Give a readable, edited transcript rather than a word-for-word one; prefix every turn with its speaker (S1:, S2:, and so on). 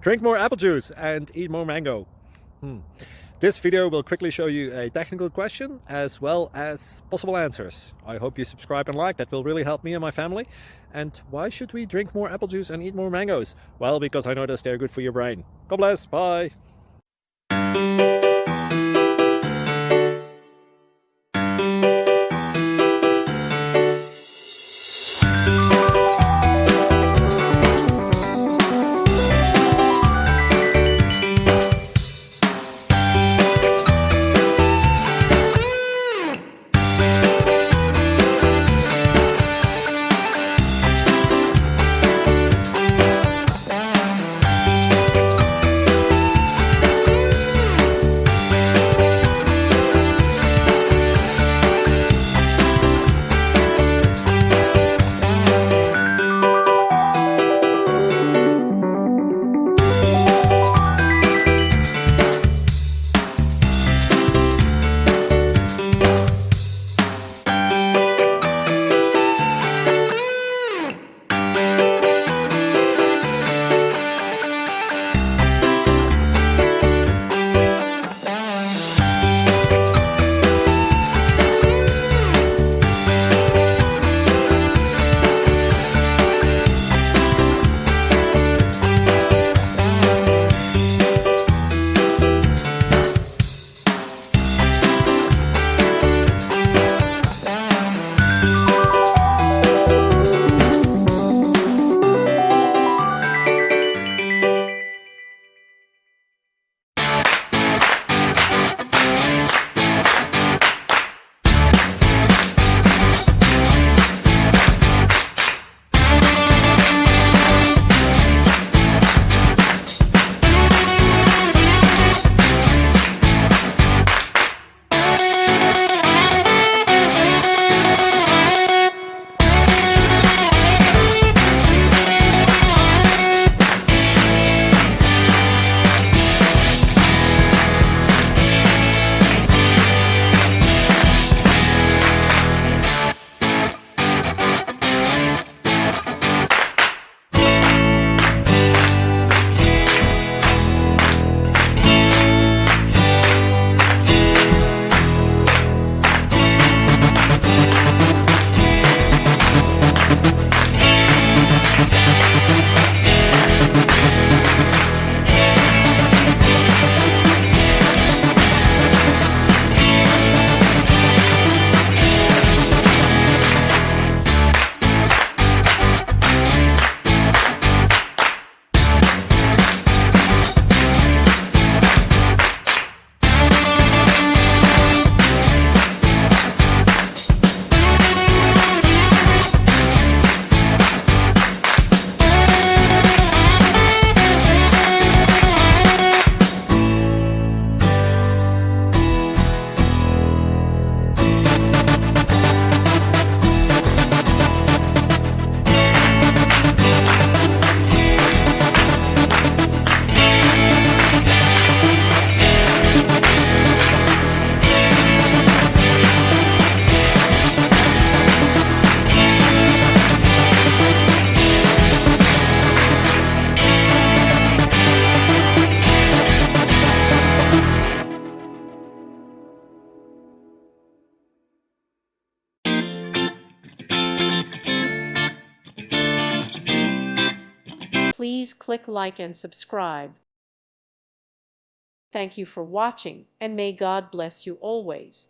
S1: Drink more apple juice and eat more mango. This video will quickly show you a technical question as well as possible answers. I hope you subscribe and like, that will really help me and my family. And why should we drink more apple juice and eat more mangoes? Well, because I noticed they're good for your brain. God bless, bye.
S2: Please click like and subscribe. Thank you for watching, and may God bless you always.